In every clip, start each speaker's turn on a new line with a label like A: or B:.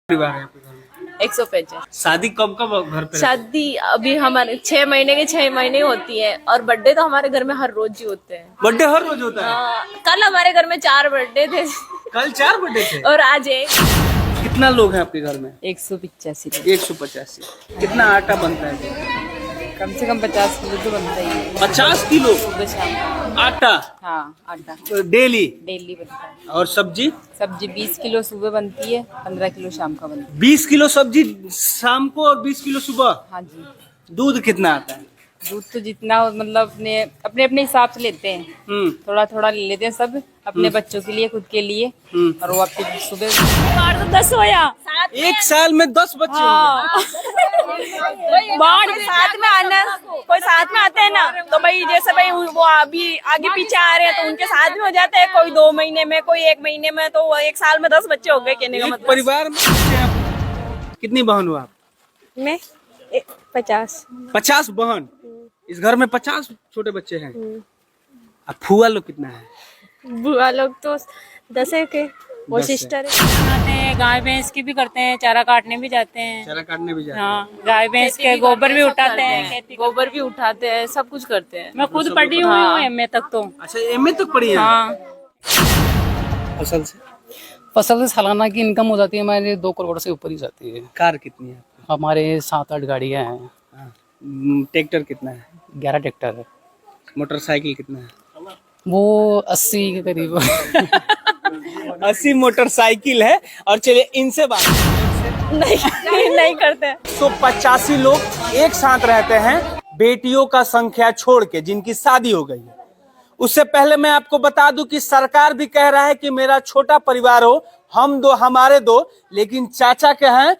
A: परिवार है आपके घर में?
B: 150।
A: शादी कब कब घर पे?
B: शादी अभी हमारे 6 महीने के 6 महीने होती है, और बर्थडे तो हमारे घर में हर रोज ही होते हैं।
A: बर्थडे हर रोज होता है?
B: हाँ, कल हमारे घर में 4 बर्थडे थे।
A: कल 4 बर्थडे थे
B: और आज एक।
A: कितना लोग हैं आपके घर में?
B: 185।
A: 185। कितना आटा बनता है?
B: कम से कम 50 किलो तो बनता ही है।
A: 50 किलो
B: सुबह शाम।
A: आटा?
B: हाँ, आटा
A: डेली?
B: डेली बनता है।
A: और सब्जी?
B: सब्जी 20 किलो सुबह बनती है, 15 किलो शाम का बनता है।
A: 20 किलो सब्जी शाम को और 20 किलो सुबह?
B: हाँ जी।
A: दूध कितना आता है?
B: दूध तो जितना हो, मतलब अपने अपने अपने हिसाब से लेते हैं। थोड़ा थोड़ा ले लेते हैं सब, अपने बच्चों के लिए, खुद के लिए। और वो आपके सुबह बाढ़ तो 10 होया।
A: एक साल में 10 बच्चे?
B: हाँ। बाढ़ साथ में आना, कोई साथ में आते हैं ना, तो भाई जैसे भाई वो अभी आगे पीछे आ रहे हैं तो उनके साथ में हो जाते हैं। कोई 2 महीने में, कोई 1 महीने में, तो एक साल में 10 बच्चे हो गए कहने का
A: एक
B: मतलब।
A: परिवार में कितनी बहन हो आप?
B: मैं 50।
A: 50 बहन? इस घर में 50 छोटे बच्चे हैं। अब फुआ लोग कितना है?
B: बुआ लोग तो 10 के, वो
A: 10 है।
B: सिस्टर है। गाय भैंस की भी करते हैं, चारा काटने भी जाते हैं।
A: चारा काटने भी जाते हैं?
B: हाँ, गाय भैंस के गोबर भी उठाते हैं, गोबर भी उठाते हैं, सब कुछ करते हैं। मैं खुद पढ़ी हुई हूँ एमए तक तो।
A: अच्छा, एमए तक पढ़ी है?
B: हाँ।
A: फसल से?
C: फसल से सालाना की इनकम हो जाती है हमारे 2 करोड़ से ऊपर ही जाती है।
A: कार कितनी है?
C: हमारे 7-8 गाड़ियाँ हैं।
A: ट्रैक्टर कितना है?
C: 11 ट्रैक्टर है।
A: मोटरसाइकिल कितना है?
C: वो 80 के करीब।
A: 80 मोटरसाइकिल है। और चलिए इनसे बात
B: नहीं करते।
A: 185 लोग एक साथ रहते हैं, बेटियों का संख्या छोड़ के, जिनकी शादी हो गई है। उससे पहले मैं आपको बता दूं कि सरकार भी कह रहा है कि मेरा छोटा परिवार हो, हम 2 हमारे 2, लेकिन चाचा के हैं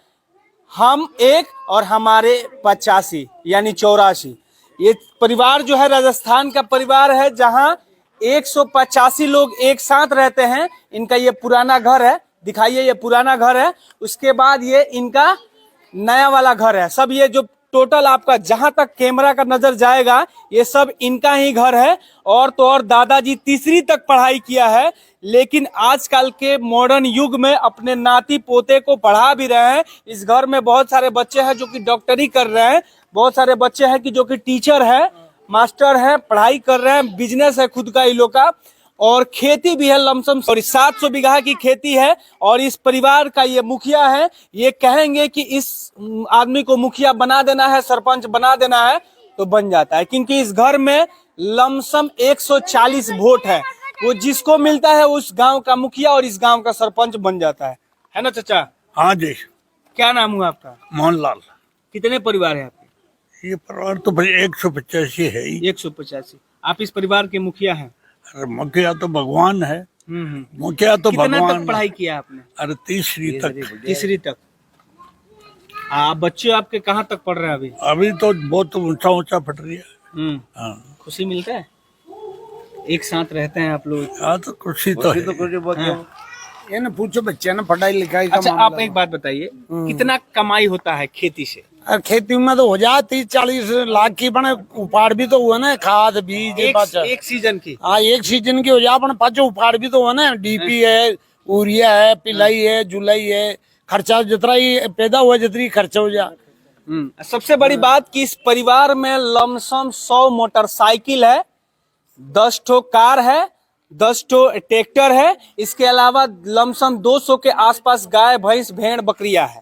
A: हम 1 और हमारे 85 यानी 84। ये परिवार जो है राजस्थान का परिवार है, जहां 185 लोग एक साथ रहते हैं। इनका ये पुराना घर है, दिखाइए, ये पुराना घर है। उसके बाद ये इनका नया वाला घर है। सब ये जो टोटल आपका जहां तक कैमरा का नजर जाएगा, ये सब इनका ही घर है। और तो और दादाजी तीसरी तक पढ़ाई किया है, लेकिन आजकल के मॉडर्न युग में अपने नाती पोते को पढ़ा भी रहे हैं। इस घर में बहुत सारे बच्चे हैं जो कि डॉक्टरी कर रहे हैं, बहुत सारे बच्चे हैं कि जो कि टीचर है, मास्टर है, पढ़ाई कर रहे हैं, बिजनेस है खुद का इन लोग का, और खेती भी है लमसम। और 700 बीघा की खेती है। और इस परिवार का ये मुखिया है। ये कहेंगे कि इस आदमी को मुखिया बना देना है, सरपंच बना देना है, तो बन जाता है, क्योंकि इस घर में लमसम 140 वोट है। वो जिसको मिलता है उस गांव का मुखिया और इस गांव का सरपंच बन जाता है ना चाचा?
D: हाँ जी।
A: क्या नाम हुआ आपका?
D: मोहनलाल।
A: कितने परिवार है आपके?
D: ये परिवार तो भाई 185 है ही।
A: 185। आप इस परिवार के मुखिया हैं?
D: अरे मुखिया तो भगवान है। मुखिया तो
A: कितना
D: भगवान
A: तक पढ़ाई किया आपने?
D: अरे तीसरी तक।
A: तीसरी तक। बच्चे आपके कहाँ तक पढ़ रहे हैं अभी?
D: अभी तो बहुत ऊंचा ऊंचा पढ़ रही है। हाँ।
A: खुशी मिलता है? एक साथ रहते हैं आप लोग?
D: हाँ, तो खुशी तो है।
E: ये ना पूछो बच्चे ना पढ़ाई लिखाई का
A: अच्छा,
E: मामला
A: आप एक बात बताइए, कितना कमाई होता है खेती से?
E: और खेती में तो हो जाए 30-40 लाख की, बने उपाड़ भी तो हुआ ना, खाद बीज
A: एक सीजन की?
E: हाँ, एक सीजन की हो जाए, अपने पाचो उपाड़ भी तो हुआ ना। डीपी है, यूरिया है, पिलाई है, जुलाई है, खर्चा जितना ही पैदा हुआ जितनी खर्चा हो जाए।
A: सबसे बड़ी बात कि इस परिवार में लमसम 100 मोटरसाइकिल है, 10 ठो कार है, 10 ठो ट्रैक्टर है। इसके अलावा लमसम 200 के आसपास गाय, भैंस, भेड़, बकरियां है।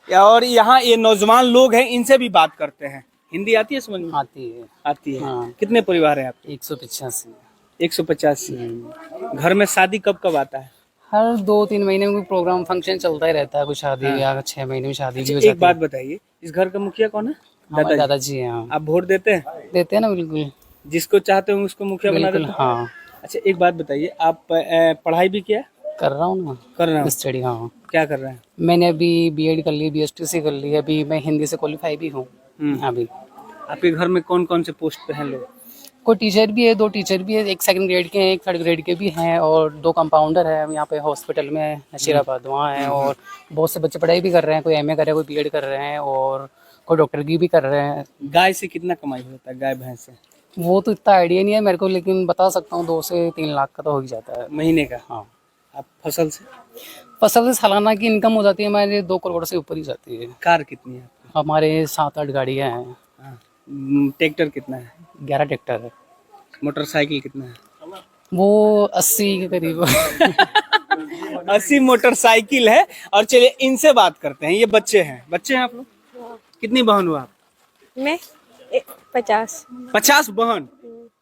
A: और यहाँ ये नौजवान लोग हैं, इनसे भी बात करते हैं। हिंदी आती है समझ में?
C: आती है।
A: आती है।
C: हाँ।
A: कितने परिवार है आपके?
C: 185।
A: 185। घर में शादी कब कब आता है?
C: हर 2-3 महीने में कोई प्रोग्राम फंक्शन चलता ही रहता है, कोई शादी या 6 महीने में शादी भी हो जाती है।
A: एक बात बताइए, इस घर का मुखिया कौन है?
C: हमारे दादाजी हैं। हाँ।
A: आप वोट देते हैं?
C: देते हैं ना, बिल्कुल
A: जिसको चाहते हो उसको मुखिया बना
C: बिल्कुल।
A: देते हैं?
C: हाँ,
A: अच्छा, एक बात बताइए, आप पढ़ाई भी किया?
C: कर रहा हूँ ना,
A: कर रहे हो?
C: स्टडी। हाँ,
A: क्या कर रहे हैं?
C: मैंने अभी बीएड कर ली, बीएसटीसी कर ली। अभी मैं हिंदी से क्वालिफाई भी हूँ। अभी
A: आपके घर में कौन कौन से पोस्ट पे हैं लोग?
C: कोई टीचर भी है, 2 टीचर भी है, एक 2nd ग्रेड के हैं, एक 3rd ग्रेड के भी हैं, और 2 कंपाउंडर है यहाँ पे हॉस्पिटल में नशीराबाद, वहाँ है। और बहुत से बच्चे पढ़ाई भी कर रहे हैं, कोई एमए कर रहे हैं, कोई बीएड कर रहे हैं, और कोई डॉक्टर की भी कर रहे हैं।
A: गाय से कितना कमाई होता है, गाय भैंस से?
C: वो तो इतना आइडिया नहीं है मेरे को, लेकिन बता सकता हूँ 2 से 3 लाख का तो हो ही जाता है
A: महीने का?
C: हाँ।
A: आप फसल से?
C: फसल से सालाना की इनकम हो जाती है हमारे 2 करोड़ से ऊपर ही जाती है।
A: कार कितनी है आपकी?
C: हमारे 7-8 गाड़ियां हैं।
A: हाँ। ट्रैक्टर कितना है?
C: 11 ट्रैक्टर है।
A: मोटरसाइकिल कितना है?
C: वो 80 के करीब
A: 80 मोटरसाइकिल है। और चलिए इनसे बात करते हैं। ये बच्चे हैं आप लोग? कितनी बहन हो आप?
B: मैं 50।
A: 50 बहन?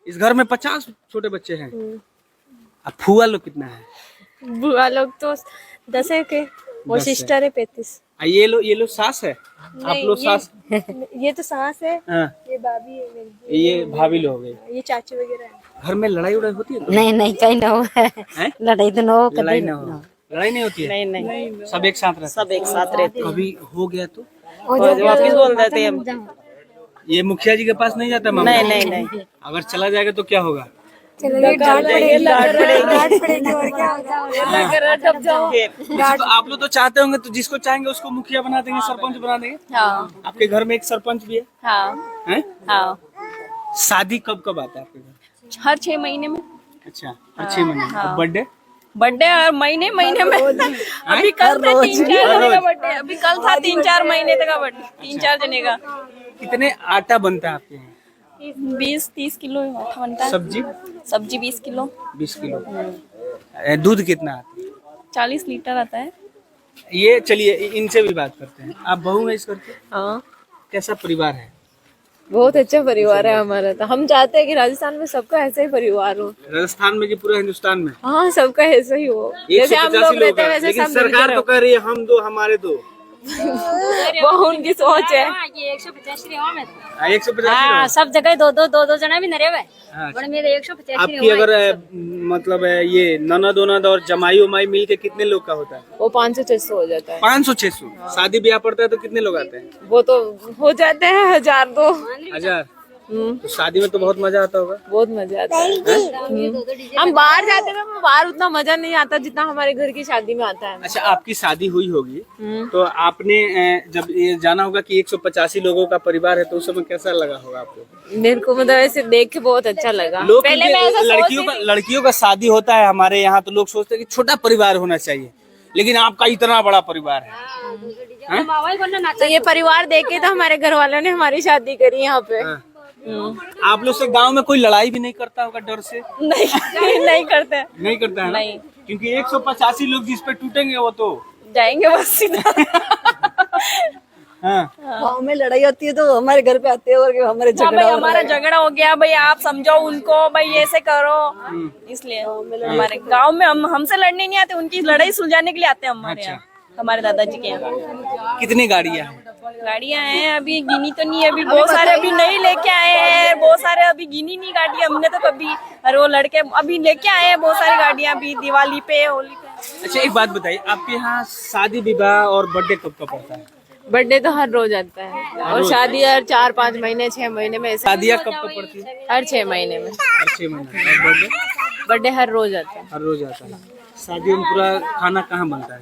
A: इस घर में 50 छोटे बच्चे हैं। अब फुआ लोग कितना है?
B: बुआ लोग तो 10 है के, वो
A: 10 है।
B: सिस्टर है 35।
A: ये लो सास है? आप लोग सास?
B: ये तो सास है,
A: हाँ।
B: ये भाभी है मेरी,
A: ये भाभी लोग हो गए।
B: ये चाची वगैरह है।
A: घर में लड़ाई उड़ाई होती है?
F: नहीं नहीं कहीं ना हो
A: हैं?
F: लड़ाई तो ना हो
A: लड़ाई
F: कभी
A: ना हो? लड़ाई नहीं होती है?
B: नहीं
A: सब एक साथ रहते?
B: सब एक साथ रहते हैं।
A: कभी हो गया तो
B: वापिस बोल देते हैं हम।
A: ये मुखिया जी के पास नहीं जाता मामला?
B: नहीं
A: अगर चला जाएगा तो क्या होगा? जिसको आप लोग तो चाहते होंगे तो जिसको चाहेंगे उसको मुखिया बना देंगे, सरपंच बना देंगे।
B: हाँ
A: आपके घर में एक सरपंच भी है?
B: हाँ
A: हैं?
B: हाँ।
A: शादी कब कब आता है आपके घर?
B: हर 6 महीने में।
A: अच्छा, हर 6 महीने में। और बर्थडे
B: हर महीने में। अभी कल था 3-4 जने का बर्थडे, अभी कल था 3-4 महीने तक का बर्थडे, 3-4 जने का।
A: कितने आटा बनता है आपके यहाँ?
B: 20-30 किलो आटा बनता है। सब्जी 20 किलो।
A: 20 किलो। दूध कितना आता है?
B: 40 लीटर आता है।
A: ये चलिए इनसे भी बात करते हैं। आप बहू है इस घर के?
G: हाँ,
A: कैसा परिवार है?
G: बहुत अच्छा परिवार है हमारा। तो हम चाहते हैं कि राजस्थान में सबका ऐसा ही परिवार हो।
A: राजस्थान में कि पूरे हिंदुस्तान में?
G: हाँ, सबका ऐसा ही हो। जैसे हम
A: 185
G: लोग रहते हैं
A: हैं,
G: वैसे
A: लेकिन
G: सब
A: सरकार तो कह रही है हम दो हमारे दो।
G: वो उनकी सोच है।
A: 150
F: हाँ, सब जगह दो जना भी नरे हुए
A: हाँ।
F: बड़े मेरे 150
A: आपकी अगर मतलब ये ननद ओनद और जमाई उमाई मिल के कितने लोग का होता है?
G: वो 500-600 हो जाता है।
A: 500-600। शादी ब्याह पड़ता है तो कितने लोग आते हैं?
G: वो तो हो जाते हैं 1000-2।
A: 1000। तो शादी में तो बहुत मजा आता होगा।
G: बहुत मजा आता है। हम बाहर जाते हैं तो बाहर उतना मजा नहीं आता जितना हमारे घर की शादी में आता है।
A: अच्छा, आपकी शादी हुई होगी तो आपने जब ये जाना होगा कि 185 लोगों का परिवार है तो उस समय कैसा लगा होगा आपको?
G: मेरे को मतलब ऐसे देख के बहुत अच्छा लगा।
A: लोग
G: पहले मैं ऐसा
A: लड़कियों का शादी होता है हमारे यहाँ तो लोग सोचते हैं कि छोटा परिवार होना चाहिए, लेकिन आपका इतना बड़ा परिवार है।
G: तो ये परिवार देख के तो हमारे घर वालों ने हमारी शादी करी यहाँ पे।
A: आप लोग से गांव में कोई लड़ाई भी नहीं करता होगा डर से?
B: नहीं करते।
A: नहीं करता है ना?
B: नहीं।
A: क्योंकि 185 लोग जिस पे टूटेंगे वो तो
B: जाएंगे बस सीधा।
A: हाँ।
F: गाँव में लड़ाई होती है तो हमारे घर पे आते हैं और हमारे
B: हाँ भाई, हमारा झगड़ा हो गया भाई, आप समझो उनको भाई, ऐसे करो। इसलिए हमारे गांव में हमसे लड़ने नहीं आते, उनकी लड़ाई सुलझाने के लिए आते हैं हमारे यहाँ, हमारे दादाजी के यहाँ।
A: कितनी गाड़ियाँ हैं?
B: गाड़ियाँ हैं, अभी गिनी तो नहीं है, अभी बहुत सारे अभी नहीं लेके आए हैं, बहुत सारे अभी गिनी नहीं गाड़ियाँ हमने तो कभी। और वो लड़के अभी लेके आए हैं बहुत सारी गाड़ियाँ अभी दिवाली पे, होली पे।
A: अच्छा, एक बात बताइए, आपके यहाँ शादी विवाह और बर्थडे कब कब पड़ता है?
G: बर्थडे तो हर रोज आता है और शादी हर 4-5 महीने 6 महीने में ऐसे।
A: शादियाँ कब कब पड़ती है?
G: हर 6 महीने में।
A: हर 6 महीने। और बर्थडे?
G: बर्थडे हर रोज आता है।
A: हर रोज आता है। शादी में पूरा खाना कहाँ बनता है?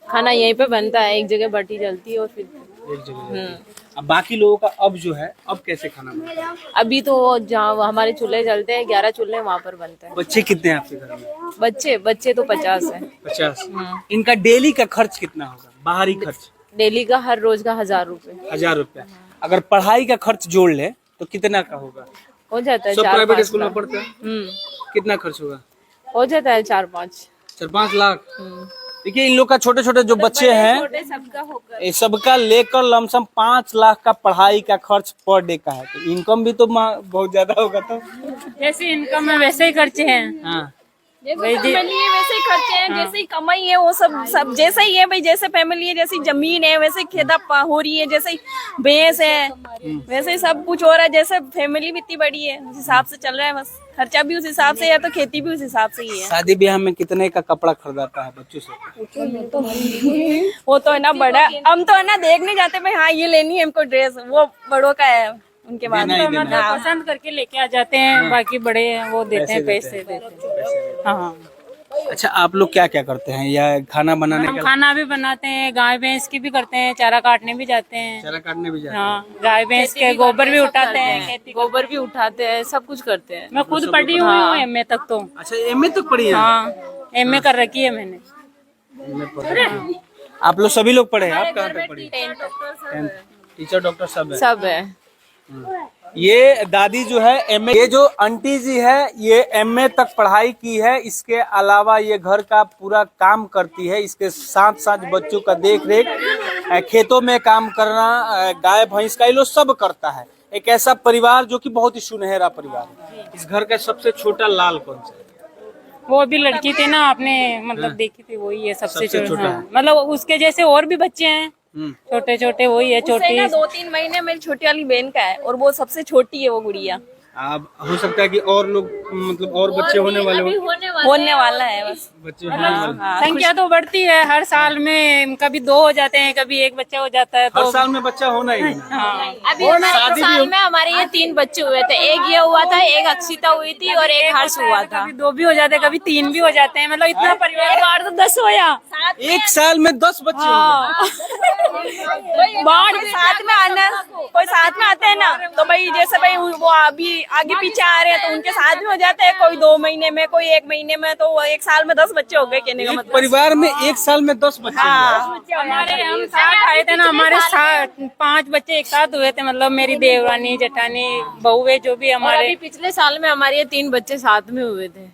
G: खाना यहीं पे बनता है, एक जगह बटी जलती है और फिर
A: एक जगह। अब बाकी लोगों का अब जो है अब कैसे खाना बनता है?
G: अभी तो जहाँ हमारे चूल्हे जलते हैं 11 चूल्हे वहाँ पर बनता है।
A: बच्चे कितने हैं आपके घर में?
G: बच्चे तो 50 है।
A: 50। इनका डेली का खर्च कितना होगा? बाहरी खर्च
G: डेली का हर रोज का 1000 रुपए
A: 1000 रुपया। अगर पढ़ाई का खर्च जोड़ ले तो कितना का होगा?
G: हो जाता है।
A: सब प्राइवेट
G: 4-5
A: स्कूल में
G: लाख।
A: पढ़ते हैं। कितना खर्च होगा?
G: हो जाता है 4-5
A: लाख। देखिए इन लोग का छोटे छोटे जो बच्चे हैं
G: सबका होकर
A: ये सबका लेकर लमसम 5 लाख का पढ़ाई का खर्च पर डे का है। तो इनकम भी तो बहुत ज्यादा होगा। तो
F: जैसे इनकम है वैसे ही खर्चे हैं।
A: हाँ,
B: जैसे फैमिली है वैसे ही खर्चे हैं, जैसे ही कमाई है वो सब जैसे ही है भाई, जैसे फैमिली है, जैसी जमीन है वैसे खेदा हो रही है, जैसे ही भैंस है वैसे ही सब कुछ हो रहा है, जैसे फैमिली भी इतनी बड़ी है उस हिसाब से चल रहा है, बस खर्चा भी उस हिसाब से है तो खेती भी उस हिसाब से ही है।
A: शादी ब्याह में कितने का कपड़ा खरीदाता है बच्चों से?
B: वो तो है ना बड़ा, हम तो है ना देखने जाते भाई हाँ ये लेनी है हमको ड्रेस, वो बड़ों का है, उनके बाद
A: देना ही देना है।
F: पसंद करके लेके आ जाते हैं, बाकी बड़े हैं वो देते हैं, पैसे देते हैं। हाँ,
A: अच्छा, आप लोग क्या क्या करते हैं या खाना बनाने
F: हम
A: का?
F: खाना भी बनाते हैं, गाय भैंस की भी करते हैं, चारा काटने भी जाते हैं।
A: चारा काटने भी जाते हैं।
F: हाँ, गाय भैंस के गोबर भी उठाते हैं,
G: गोबर भी उठाते हैं, सब कुछ करते हैं।
F: मैं खुद पढ़ी हुई हूँ MA तक तो।
A: अच्छा, MA तक पढ़ी है?
F: हाँ, MA कर रखी है मैंने।
A: आप लोग सभी लोग पढ़े हैं? आप कहाँ तक पढ़ी? 10th। टीचर डॉक्टर सब है?
G: सब है।
A: ये दादी जो है एमए, ये जो आंटी जी है ये एमए तक पढ़ाई की है। इसके अलावा ये घर का पूरा काम करती है। इसके साथ साथ बच्चों का देख रेख, खेतों में काम करना, गाय भैंस का ये लोग सब करता है। एक ऐसा परिवार जो कि बहुत ही सुनहरा परिवार है। इस घर का सबसे छोटा लाल कौन सा है?
F: वो अभी लड़की थी ना, आपने मतलब देखी थी, वही है सबसे छोटा। हाँ, मतलब उसके जैसे और भी बच्चे हैं छोटे छोटे, वही है छोटी।
B: 2-3 महीने मेरी छोटी वाली बहन का है और वो सबसे छोटी है वो गुड़िया।
A: अब हो सकता है कि और लोग मतलब और बच्चे होने वाले हो।
B: होने वाला है बस
A: बच्चे होने वाले।
F: संख्या तो बढ़ती है हर साल में, कभी 2 हो जाते हैं, कभी 1 बच्चा हो जाता है।
A: हर
F: तो
A: साल में बच्चा होना ही है।
F: हाँ,
G: अभी हमारे साल में हमारे ये 3 बच्चे हुए थे। एक ये हुआ था, एक अक्षिता हुई थी और एक हर्ष हुआ था।
F: कभी 2 भी हो जाते हैं, कभी 3 भी हो जाते हैं। मतलब इतना परिवार
B: तो 10 होया।
A: एक साल में 10 बच्चे
B: बाढ़ साथ में आना, कोई साथ में आते हैं ना तो भाई जैसे भाई वो अभी आगे पीछे आ रहे हैं तो उनके साथ में हो जाते हैं। कोई 2 महीने में, कोई 1 महीने में, तो 1 साल में 10 बच्चे हो गए कहने का
A: एक
B: मतलब।
A: परिवार में एक साल में 10 बच्चे
F: हमारे हम साथ आए थे ना, हमारे साथ 5 बच्चे एक साथ हुए थे। मतलब मेरी देवरानी, जेठानी, बहुएं जो भी
G: और
F: हमारे।
G: अभी पिछले साल में हमारे ये 3 बच्चे साथ में हुए थे।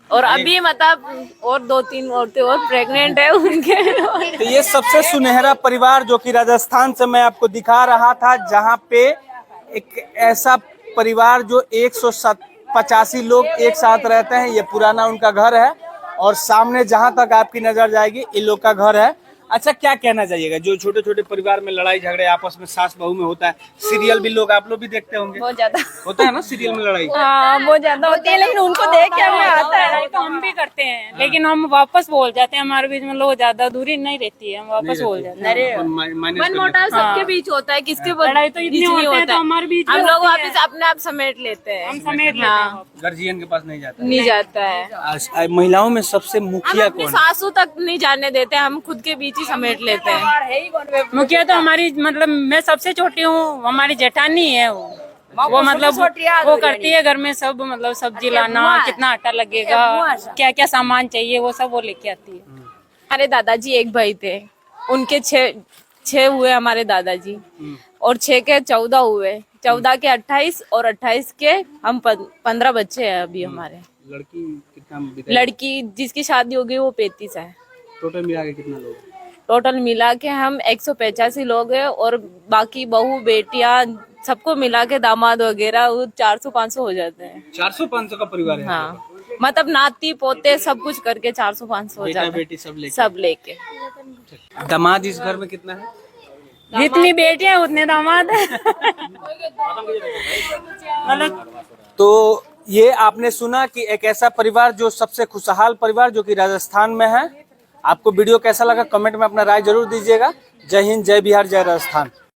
G: और अभी मतलब और 2-3 औरतें और प्रेग्नेंट है उनके।
A: तो ये सबसे सुनहरा परिवार जो कि राजस्थान से मैं आपको दिखा रहा था, जहाँ पे एक ऐसा परिवार जो 185 लोग एक साथ रहते हैं। ये पुराना उनका घर है और सामने जहां तक आपकी नजर जाएगी इन लोग का घर है। अच्छा, क्या कहना चाहिएगा जो छोटे छोटे परिवार में लड़ाई झगड़े आपस में सास बहू में होता है? सीरियल भी लोग आप लोग भी देखते होंगे,
B: बहुत ज्यादा
A: होता है ना सीरियल में लड़ाई?
B: हाँ बहुत ज्यादा होती है, लेकिन उनको देख के हमें आता है।
F: लड़ाई तो हम भी करते हैं, लेकिन हम वापस बोल जाते हैं। हमारे बीच में लोग ज्यादा दूरी नहीं रहती है, हम वापस बोल जाते हैं।
G: मन मोटाव सबके बीच होता है, किसके
F: लड़ाई तो इतनी
G: बीच नहीं
F: होते हैं
G: होता
F: तो
G: है।
F: हमारे बीच में
G: हम लोग
F: होती है।
G: वापस अपने आप समेट लेते हैं।
F: हम समेट लेते हैं।
A: गार्जियन के पास नहीं जाता।
G: नहीं जाता है।
A: महिलाओं में सबसे
G: हम
A: मुखिया
G: अपनी
A: कौन?
G: सासू तक नहीं जाने देते, हम खुद के बीच ही समेट लेते हैं।
F: मुखिया तो हमारी मतलब मैं सबसे छोटी हूँ, हमारी जेठानी है वो मतलब वो करती है घर में सब, मतलब सब्जी लाना, कितना आटा लगेगा, क्या क्या सामान चाहिए, वो सब वो लेके आती है।
G: हमारे दादाजी एक भाई थे, उनके 6 हुए हमारे दादाजी, और 6 के 14 हुए, 14 के 28 और 28 के हम 15 बच्चे हैं अभी हमारे।
A: लड़की कितना?
G: लड़की जिसकी शादी हो गई वो 35 है।
A: टोटल मिला के कितना लोग?
G: टोटल मिला के हम 185 लोग हैं और बाकी बहू बेटियां सबको मिला के दामाद वगैरह 400-500 हो जाते हैं।
A: 400-500 का परिवार है?
G: हाँ, मतलब नाती पोते सब कुछ करके 400-500 हो
A: बेटा
G: जाता है।
A: बेटी
G: सब लेके।
A: दामाद इस घर में कितना है?
F: जितनी बेटियां उतने दामाद है।
A: तो ये आपने सुना कि एक ऐसा परिवार जो सबसे खुशहाल परिवार जो कि राजस्थान में है। आपको वीडियो कैसा लगा कमेंट में अपना राय जरूर दीजिएगा। जय हिंद, जय बिहार, जय राजस्थान।